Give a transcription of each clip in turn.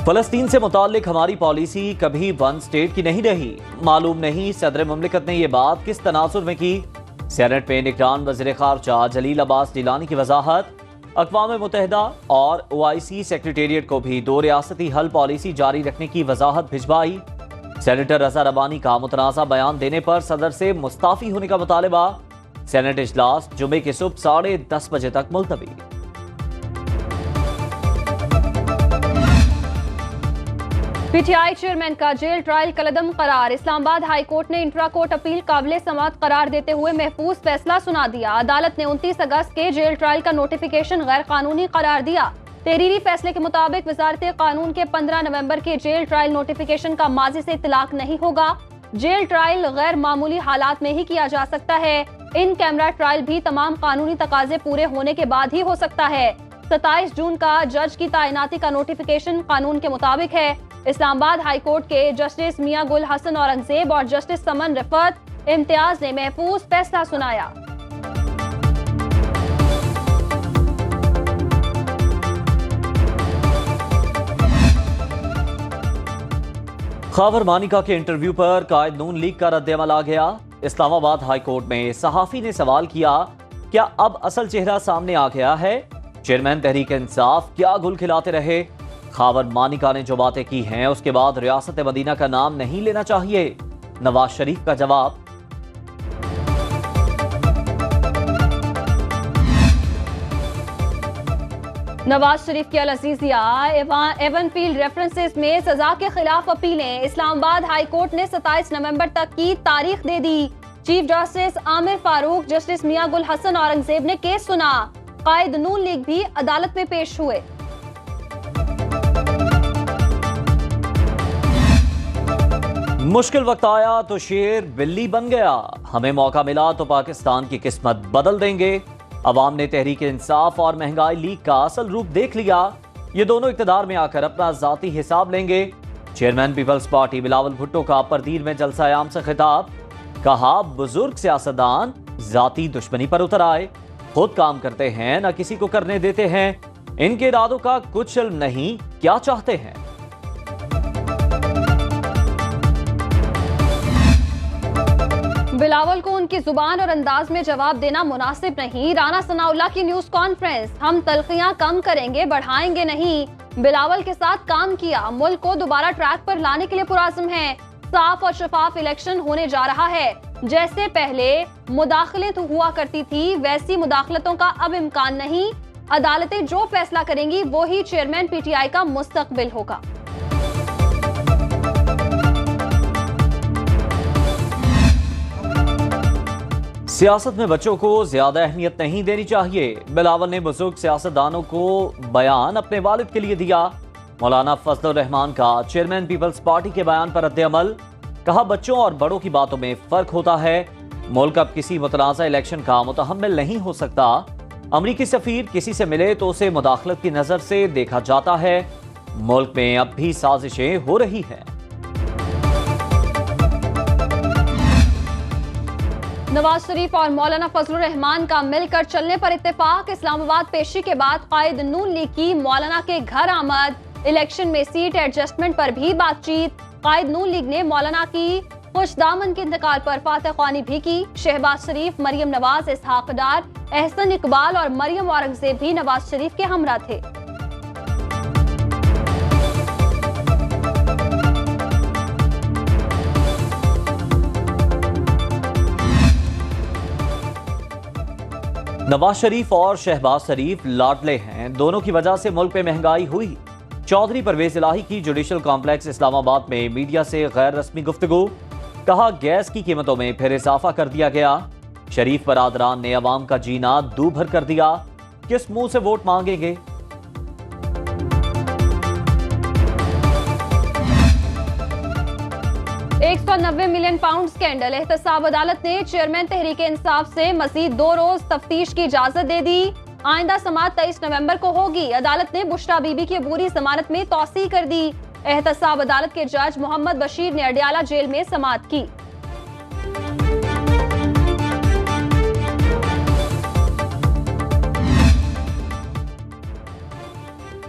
फलस्तीन से मुताल्लिक हमारी पॉलिसी कभी वन स्टेट की नहीं रही। मालूम नहीं सदर मुमलिकत ने यह बात किस तनासुर में की। सेनेट में निगरान वज़ीर ख़ारजा जलील अब्बास जिलानी की वजाहत। अक़वाम मुत्तहिदा और OIC सेक्रेटेरिएट को भी 2 रियासती हल पॉलिसी जारी रखने की वजाहत भिजवाई। सेनेटर रज़ा रबानी का मुतनाज़ा बयान देने पर सदर से मुस्ताफ़ी होने का मुतालबा। सेनेट इजलास जुमे की सुबह 10:30 बजे तक मुलतवी। PTI चेयरमैन का जेल ट्रायल कलदम करार। इस्लामाबाद हाई कोर्ट ने इंट्रा कोर्ट अपील काबिले समाअत करार देते हुए महफूज फैसला सुना दिया। अदालत ने 29 अगस्त के जेल ट्रायल का नोटिफिकेशन गैर कानूनी करार दिया। तहरीरी फैसले के मुताबिक वजारत कानून के 15 नवंबर के जेल ट्रायल नोटिफिकेशन का माजी से इतलाक नहीं होगा। जेल ट्रायल गैर मामूली हालात में ही किया जा सकता है। इन कैमरा ट्रायल भी तमाम कानूनी तकाजे पूरे होने के बाद ही हो सकता है। 27 जून का जज की तैनाती का नोटिफिकेशन कानून के मुताबिक है। इस्लामाबाद हाई कोर्ट के जस्टिस मियां गुल हसन औरंगजेब और जस्टिस समन रिफत इम्तियाज ने महफूज फैसला सुनाया। ख़ावर मानिका के इंटरव्यू पर कायद नून लीग का रद्द-ए-अमल आ गया। इस्लामाबाद हाई कोर्ट में सहाफ़ी ने सवाल किया, क्या अब असल चेहरा सामने आ गया है? चेयरमैन तहरीक इंसाफ क्या गुल खिलाते रहे? ख़ावर मानिका ने जो बातें की हैं उसके बाद रियासत मदीना का नाम नहीं लेना चाहिए। नवाज शरीफ का जवाब। नवाज शरीफ की अल अजीजिया एवनफील्ड रेफरेंसेस में सजा के खिलाफ अपीलें। इस्लामाबाद हाई कोर्ट ने 27 नवंबर तक की तारीख दे दी। Chief justice Aamir Farooq, justice Mian Gul Hasan Aurangzeb ने केस सुना। कायद नून लीग भी अदालत में पेश हुए। मुश्किल वक्त आया तो शेर बिल्ली बन गया। हमें मौका मिला तो पाकिस्तान की किस्मत बदल देंगे। अवाम ने तहरीक इंसाफ और महंगाई लीग का असल रूप देख लिया। ये दोनों इक़्तिदार में आकर अपना जाती हिसाब लेंगे। Chairman People's Party Bilawal Bhutto का परदीर में जलसा आम से खिताब। कहा, बुजुर्ग सियासतदान जाती दुश्मनी पर उतर आए, खुद काम करते हैं न किसी को करने देते हैं। इनके इरादों का कुछ इल्म नहीं, क्या चाहते हैं। बिलावल को उनकी जुबान और अंदाज में जवाब देना मुनासिब नहीं। राना सनाउल्लाह की न्यूज कॉन्फ्रेंस। हम तलखियां कम करेंगे, बढ़ाएंगे नहीं। बिलावल के साथ काम किया, मुल्क को दोबारा ट्रैक पर लाने के लिए पुराज़्म है। साफ और शफाफ इलेक्शन होने जा रहा है। जैसे पहले मुदाखलत हुआ करती थी वैसी मुदाखलतों का अब इम्कान नहीं। अदालतें जो फैसला करेंगी वो ही चेयरमैन PTI का मुस्तकबिल होगा। सियासत में बच्चों को ज्यादा अहमियत नहीं देनी चाहिए। बिलावल ने बुजुर्ग सियासतदानों को बयान अपने वालिद के लिए दिया। मौलाना फजलुर रहमान का चेयरमैन पीपल्स पार्टी के बयान पर रद्द-ए-अमल। कहा, बच्चों और बड़ों की बातों में फर्क होता है। मुल्क अब किसी मुतनाज़ा इलेक्शन का मुतहम्मिल नहीं हो सकता। अमरीकी सफीर किसी से मिले तो उसे मुदाखलत की नजर से देखा जाता है। मुल्क में अब भी साजिशें हो रही हैं। नवाज शरीफ और मौलाना फजलुर रहमान का मिलकर चलने पर इत्तेफाक। इस्लामाबाद पेशी के बाद कायद नून लीग की मौलाना के घर आमद। इलेक्शन में सीट एडजस्टमेंट पर भी बातचीत। कायद नून लीग ने मौलाना की खुशदामन के इंतकाल पर फातह ख्वानी भी की। शहबाज शरीफ, मरियम नवाज, इसहाक डार, एहसन इकबाल और मरियम औरंगजेब भी नवाज शरीफ के हमरा थे। नवाज शरीफ और शहबाज शरीफ लाडले हैं। दोनों की वजह से मुल्क में महंगाई हुई। चौधरी परवेज इलाही की जुडिशल कॉम्प्लेक्स इस्लामाबाद में मीडिया से गैर रस्मी गुफ्तगू। कहा, गैस की कीमतों में फिर इजाफा कर दिया गया। शरीफ बरादरान ने अवाम का जीना दू भर कर दिया। किस मुंह से वोट मांगेंगे। £190 मिलियन स्कैंडल। एहतसाब अदालत ने चेयरमैन तहरीक इंसाफ से मजीद 2 रोज तफ्तीश की इजाजत दे दी। आइंदा समाअत 23 नवंबर को होगी। अदालत ने बुशरा बीबी की अबूरी जमानत में तौसीह कर दी। एहतसाब अदालत के जज मोहम्मद बशीर ने अडियाला जेल में समाअत की।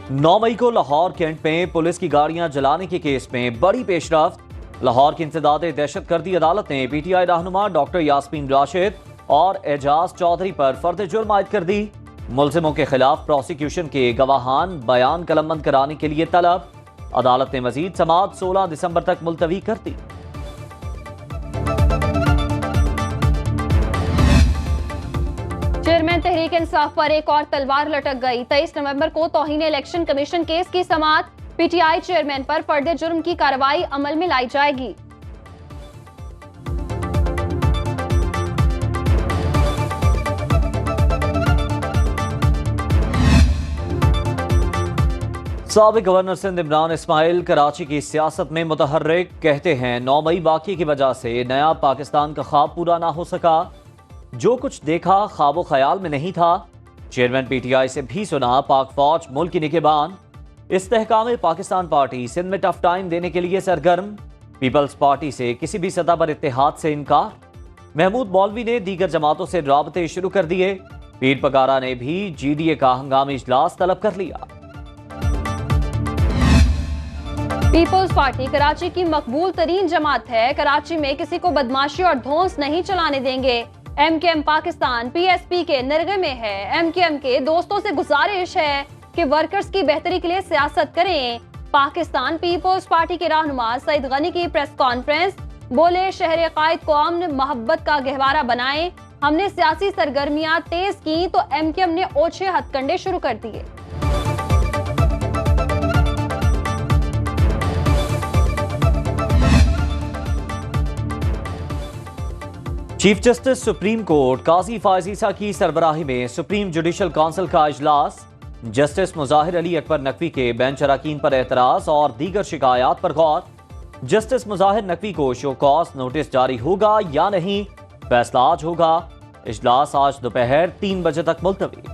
9 मई को लाहौर कैंट में पुलिस की गाड़ियां जलाने के केस में बड़ी पेशरफ्त। लाहौर की इंसदादे दहशतगर्दी अदालत ने पीटीआई रहनुमा डॉक्टर यास्मीन राशिद और एजाज चौधरी पर फर्द जुर्म आयद कर दी। मुलजिमों के खिलाफ प्रोसिक्यूशन के गवाहान बयान कलमबंद कराने के लिए तलब। अदालत ने मजीद समाअत 16 दिसंबर तक मुलतवी कर दी। चेयरमैन तहरीक इंसाफ पर एक और तलवार लटक गई। 23 नवंबर को तौहीन इलेक्शन कमीशन केस की समाअत। पीटीआई चेयरमैन पर फर्द जुर्म की कार्रवाई अमल में लाई जाएगी। साबिक गवर्नर सिंध इमरान इस्माइल कराची की सियासत में मुतहर्रिक। कहते हैं 9 मई वाक़ये की वजह से नया पाकिस्तान का ख्वाब पूरा ना हो सका। जो कुछ देखा ख्वाबो ख्याल में नहीं था। चेयरमैन पीटीआई से भी सुना पाक फौज मुल्क की निगहबान। इस्तेहकाम पाकिस्तान पार्टी सिंध में टफ टाइम देने के लिए सरगर्म। पीपल्स पार्टी से किसी भी सतह पर इत्तेहाद से इनकार। महमूद मौलवी ने दीगर जमातों से राबते शुरू कर दिए। पीर पगारा ने भी जीडीए का हंगामी इजलास तलब कर लिया। पीपल्स पार्टी कराची की मकबूल तरीन जमात है। कराची में किसी को बदमाशी और धौंस नहीं चलाने देंगे। एमकेएम पाकिस्तान पीएसपी के निर्गे में है। एमकेएम के दोस्तों से गुजारिश है कि वर्कर्स की बेहतरी के लिए सियासत करें। पाकिस्तान पीपल्स पार्टी के रहनुमा सईद गनी की प्रेस कॉन्फ्रेंस। बोले, शहर कायद को अमन मोहब्बत का गहवारा बनाएं। हमने सियासी सरगर्मियां तेज की तो एमकेएम ने ओछे हथकंडे शुरू कर दिए। चीफ जस्टिस सुप्रीम कोर्ट काजी फायज ईसा की सरबराही में सुप्रीम जुडिशल काउंसिल का इजलास। जस्टिस मुजाहिर अली अकबर नकवी के बेंच अरकान पर एतराज और दीगर शिकायत पर गौर। जस्टिस मुजाहिर नकवी को शो कॉज नोटिस जारी होगा या नहीं, फैसला आज होगा। इजलास आज दोपहर 3 बजे तक मुलतवी।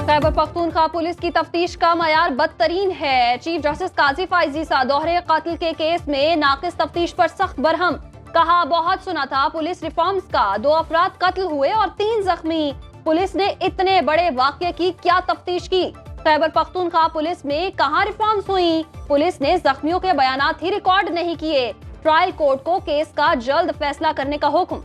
खैबर पख्तूनख्वा पुलिस की तफ्तीश का मयार बदतरीन है। चीफ जस्टिस काजी फायज ईसा दोहरे कत्ल के केस में नाकिस तफ्तीश पर सख्त बरहम। कहा, बहुत सुना था पुलिस रिफॉर्म्स का, 2 अफराद कत्ल हुए और 3 जख्मी। पुलिस ने इतने बड़े वाकये की क्या तफ्तीश की? खैबर पख्तूनख्वा पुलिस में कहां रिफॉर्म्स हुई? पुलिस ने जख्मियों के बयानात ही रिकॉर्ड नहीं किए। ट्रायल कोर्ट को केस का जल्द फैसला करने का हुक्म।